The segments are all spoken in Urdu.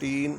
3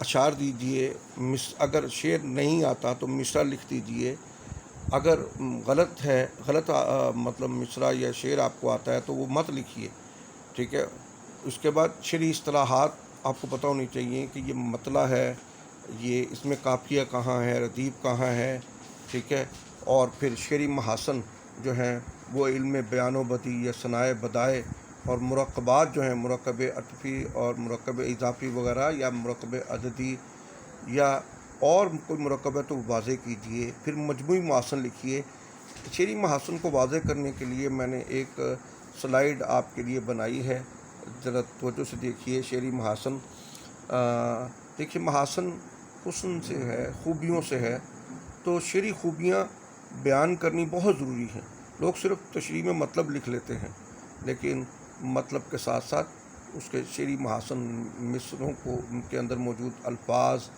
اشعار دیجئے، اگر شعر نہیں آتا تو مصرع لکھ دیجئے، اگر غلط مطلب مصرع یا شعر آپ کو آتا ہے تو وہ مت لکھیے، ٹھیک ہے۔ اس کے بعد شعری اصطلاحات آپ کو پتہ ہونی چاہیے کہ یہ مطلع ہے، یہ اس میں قافیہ کہاں ہے، ردیف کہاں ہے، ٹھیک ہے۔ اور پھر شعری محاسن جو ہیں وہ علم بیان و بدیع یا صنائع بدائع اور مرکبات جو ہیں، مرکب عطفی اور مرکب اضافی وغیرہ یا مرکب عددی یا اور کوئی مرکب ہے تو واضح کیجئے، پھر مجموعی محاسن لکھیے۔ شعری محاسن کو واضح کرنے کے لیے میں نے ایک سلائیڈ آپ کے لیے بنائی ہے، ذرا توجہ سے دیکھیے۔ شعری محاسن، دیکھیے محاسن حسن سے ہے، خوبیوں سے ہے، تو شعری خوبیاں بیان کرنی بہت ضروری ہیں۔ لوگ صرف تشریح میں مطلب لکھ لیتے ہیں، لیکن مطلب کے ساتھ ساتھ اس کے شعری محاسن مصروں کو ان کے اندر موجود الفاظ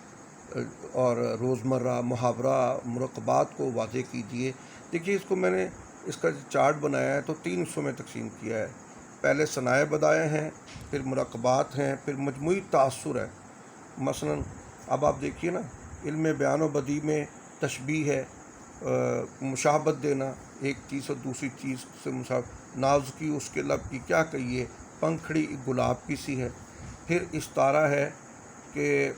اور روزمرہ محاورہ مرکبات کو واضح کیجیے۔ دیکھیے اس کو میں نے اس کا چارٹ بنایا ہے تو 3 حصوں میں تقسیم کیا ہے۔ پہلے صنائع بدائع ہیں، پھر مرکبات ہیں، پھر مجموعی تاثر ہے۔ مثلا اب آپ دیکھیے نا، علم بیان و بدیع میں تشبیہ ہے، مشابہت دینا، ایک چیز اور دوسری چیز سے نازکی اس کے لب کی کیا کہیے، پنکھڑی گلاب کی سی ہے۔ پھر استعارہ ہے کہ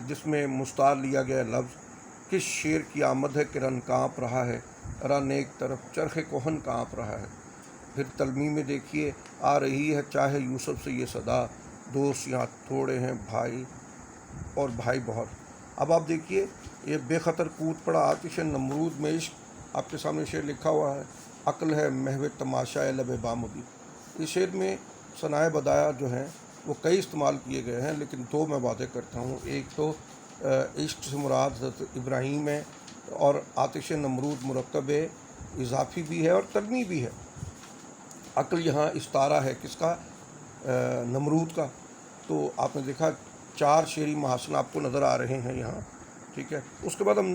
جس میں مستعار لیا گیا لفظ، کس شیر کی آمد ہے کہ رن کانپ رہا ہے، رن ایک طرف چرخ کوہن کانپ رہا ہے۔ پھر تلمیم میں دیکھیے، آ رہی ہے چاہے یوسف سے یہ صدا، دوست یہاں تھوڑے ہیں بھائی اور بھائی بہت۔ اب آپ دیکھیے، یہ بے خطر کود پڑا آتش نمرود میں عشق، آپ کے سامنے شعر لکھا ہوا ہے، عقل ہے محو تماشائے لب بام بھی۔ اس شعر میں صنائع بدائع جو ہیں وہ کئی استعمال کیے گئے ہیں، لیکن 2 میں واضح کرتا ہوں۔ ایک تو عشق سے مراد حضرت ابراہیم ہے، اور آتش نمرود مرکب اضافی بھی ہے اور ترمی بھی ہے۔ عقل یہاں استعارہ ہے کس کا؟ نمرود کا۔ تو آپ نے دیکھا 4 شعری محاسن آپ کو نظر آ رہے ہیں یہاں، ٹھیک ہے۔ اس کے بعد ہم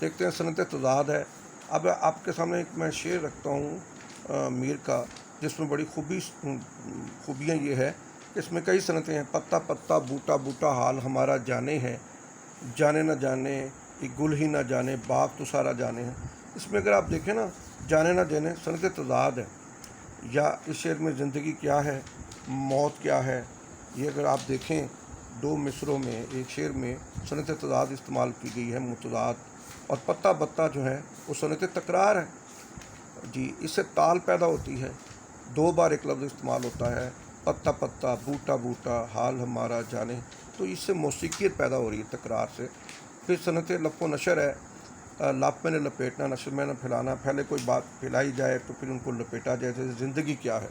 دیکھتے ہیں صنعت تضاد ہے۔ اب آپ کے سامنے ایک میں شعر رکھتا ہوں میر کا، جس میں بڑی خوبیاں یہ ہے کہ اس میں کئی صنعتیں ہیں۔ پتا پتا بوٹا بوٹا حال ہمارا جانے ہے، جانے نہ جانے ایک گل ہی نہ جانے، باغ تو سارا جانے ہے۔ اس میں اگر آپ دیکھیں نا، جانے نہ جانے صنعت تضاد ہے، یا اس شعر میں زندگی کیا ہے، موت کیا ہے۔ یہ اگر آپ دیکھیں 2 مصروں میں ایک شعر میں صنعت تضاد استعمال کی گئی ہے، متضاد۔ اور پتا بتا جو ہے وہ صنعت تکرار ہے جی، اس سے تال پیدا ہوتی ہے، 2 بار ایک لفظ استعمال ہوتا ہے، پتا پتا بوٹا بوٹا حال ہمارا جانے، تو اس سے موسیقیت پیدا ہو رہی ہے تکرار سے۔ پھر صنعت لف و نشر ہے، لپ میں نے لپیٹنا، نشر میں نے پھیلانا، پہلے کوئی بات پھیلائی جائے تو پھر ان کو لپیٹا جائے۔ جیسے زندگی کیا ہے،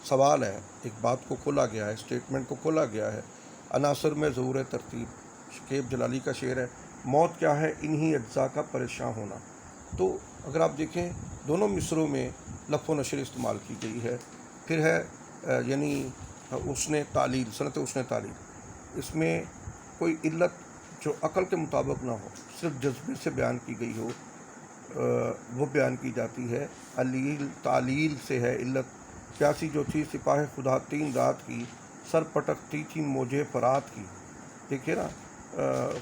سوال ہے، ایک بات کو کھولا گیا ہے، اسٹیٹمنٹ کو کھولا گیا ہے۔ عناصر میں ظہور ترتیب، شکیب جلالی کا شعر ہے، موت کیا ہے انہی اجزاء کا پریشاں ہونا۔ تو اگر آپ دیکھیں دونوں مصروں میں لف و نشر استعمال کی گئی ہے۔ پھر ہے یعنی حسن تعلیل، صنعت حسن تعلیل، اس میں کوئی علت جو عقل کے مطابق نہ ہو، صرف جذبے سے بیان کی گئی ہو، وہ بیان کی جاتی ہے۔ علیل تعلیل سے ہے علت، پیاسی جو تھی سپاہ خدا 3 رات کی، سر پٹکتی تھی موجے فرات کی۔ دیکھیے نا،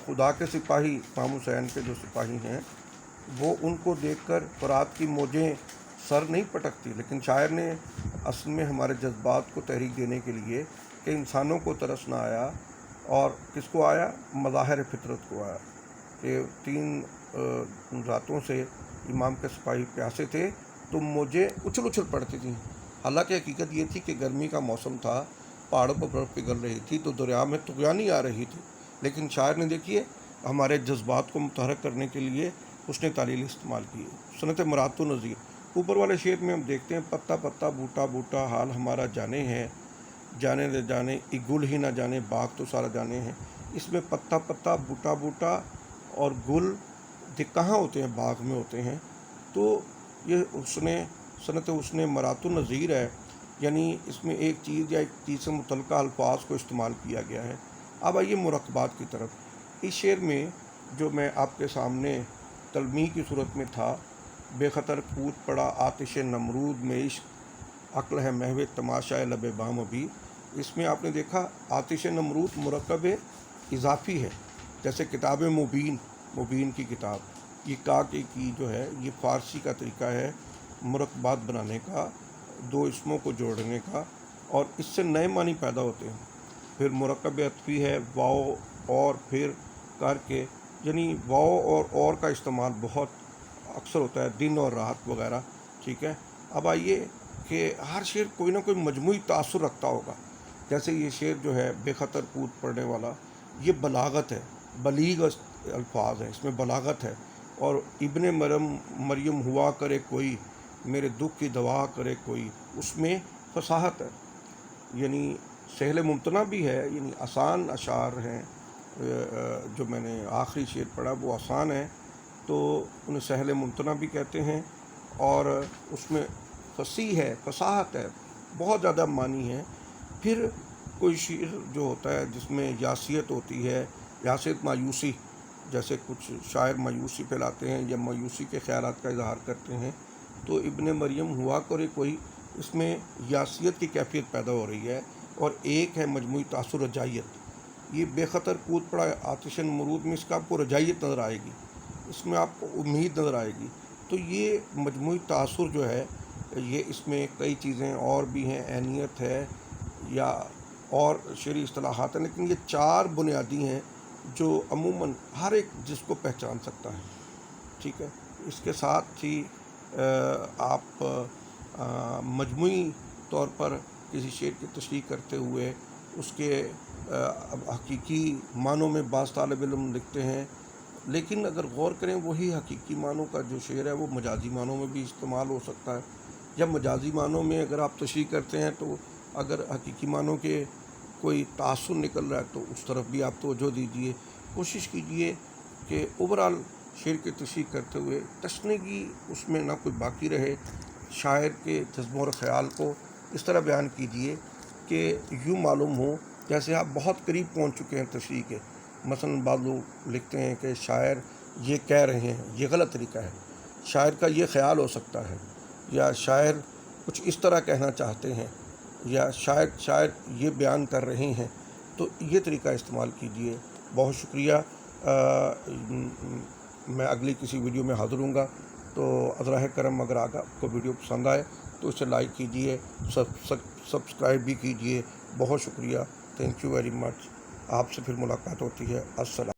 خدا کے سپاہی امام حسین کے جو سپاہی ہیں، وہ ان کو دیکھ کر فرات کی موجیں سر نہیں پٹکتی، لیکن شاعر نے اصل میں ہمارے جذبات کو تحریک دینے کے لیے کہ انسانوں کو ترس نہ آیا، اور کس کو آیا؟ مظاہر فطرت کو آیا، کہ 3 راتوں سے امام کے سپاہی پیاسے تھے تو موجیں اچھل اچھل پڑتی تھیں۔ حالانکہ حقیقت یہ تھی کہ گرمی کا موسم تھا، پہاڑوں پر برف پگھل رہی تھی تو دریا میں طغیانی آ رہی تھی، لیکن شاعر نے دیکھیے ہمارے جذبات کو متحرک کرنے کے لیے حسن تعلیل استعمال کی ہے۔ صنعت مرات و نظیر، اوپر والے شعر میں ہم دیکھتے ہیں، پتا پتا بوٹا بوٹا حال ہمارا جانے ہے، جانے نہ جانے ایک گل ہی نہ جانے، باغ تو سارا جانے ہیں۔ اس میں پتا پتا بوٹا بوٹا اور گل کہاں ہوتے ہیں؟ باغ میں ہوتے ہیں۔ تو یہ صنعت حسن مرات و نظیر ہے، یعنی اس میں ایک چیز یا ایک چیز سے متعلقہ الفاظ کو استعمال کیا گیا ہے۔ اب آئیے مرکبات کی طرف۔ اس شعر میں جو میں آپ کے سامنے تلمیح کی صورت میں تھا، بے خطر کود پڑا آتش نمرود میں عشق، عقل ہے محو تماشائے لب بام بھی، اس میں آپ نے دیکھا آتش نمرود مرکب اضافی ہے. جیسے کتاب مبین کی کتاب، یہ کی جو ہے یہ فارسی کا طریقہ ہے مرکبات بنانے کا، دو اسموں کو جوڑنے کا، اور اس سے نئے معنی پیدا ہوتے ہیں. پھر مرکب عطفی ہے، واو اور پھر کر کے، یعنی واو اور کا استعمال بہت اکثر ہوتا ہے، دن اور رات وغیرہ. ٹھیک ہے. اب آئیے کہ ہر شعر کوئی نہ کوئی مجموعی تاثر رکھتا ہوگا. جیسے یہ شعر جو ہے بے خطر کود پڑنے والا، یہ بلاغت ہے، بلیغ الفاظ ہیں، اس میں بلاغت ہے. اور ابن مریم ہوا کرے کوئی، میرے دکھ کی دوا کرے کوئی، اس میں فصاحت ہے. یعنی سہل ممتنع بھی ہے، یعنی آسان اشعار ہیں. جو میں نے آخری شعر پڑھا وہ آسان ہے، تو انہیں سہل ممتنع بھی کہتے ہیں. اور اس میں فصیح ہے، فصاحت ہے، بہت زیادہ معنی ہے. پھر کوئی شعر جو ہوتا ہے جس میں یاسیت ہوتی ہے، یاسیت مایوسی، جیسے کچھ شاعر مایوسی پھیلاتے ہیں یا مایوسی کے خیالات کا اظہار کرتے ہیں، تو ابن مریم ہوا کرے کوئی، اس میں یاسیت کی کیفیت پیدا ہو رہی ہے. اور ایک ہے مجموعی تاثر رجائیت. یہ بے خطر کود پڑا آتشن مرود میں اس کا آپ کو رجائیت نظر آئے گی، اس میں آپ کو امید نظر آئے گی. تو یہ مجموعی تاثر جو ہے، یہ اس میں کئی چیزیں اور بھی ہیں، عینیت ہے یا اور شعری اصطلاحات ہیں، لیکن یہ چار بنیادی ہیں جو عموماً ہر ایک جس کو پہچان سکتا ہے. ٹھیک ہے. اس کے ساتھ ہی آپ مجموعی طور پر کسی شعر کی تشریح کرتے ہوئے اس کے حقیقی معنوں میں بعض طالب علم لکھتے ہیں، لیکن اگر غور کریں وہی حقیقی معنوں کا جو شعر ہے وہ مجازی معنوں میں بھی استعمال ہو سکتا ہے. یا مجازی معنوں میں اگر آپ تشریح کرتے ہیں تو اگر حقیقی معنوں کے کوئی تاثر نکل رہا ہے تو اس طرف بھی آپ توجہ دیجیے. کوشش کیجیے کہ اوورال شعر کی تشریح کرتے ہوئے تشنیگی اس میں نہ کوئی باقی رہے. شاعر کے جذبوں اور خیال کو اس طرح بیان کیجیے کہ یوں معلوم ہو جیسے آپ بہت قریب پہنچ چکے ہیں تشریح کے. مثلاً بعض لوگ لکھتے ہیں کہ شاعر یہ کہہ رہے ہیں، یہ غلط طریقہ ہے. شاعر کا یہ خیال ہو سکتا ہے، یا شاعر کچھ اس طرح کہنا چاہتے ہیں، یا شاعر یہ بیان کر رہے ہیں. تو یہ طریقہ استعمال کیجیے. بہت شکریہ. میں اگلی کسی ویڈیو میں حاضر ہوں گا. تو عذرائے کرم اگر آپ کو ویڈیو پسند آئے تو اسے لائک کیجیے، سبسکرائب بھی کیجیے. بہت شکریہ. Thank you very much. آپ سے پھر ملاقات ہوتی ہے. السلام.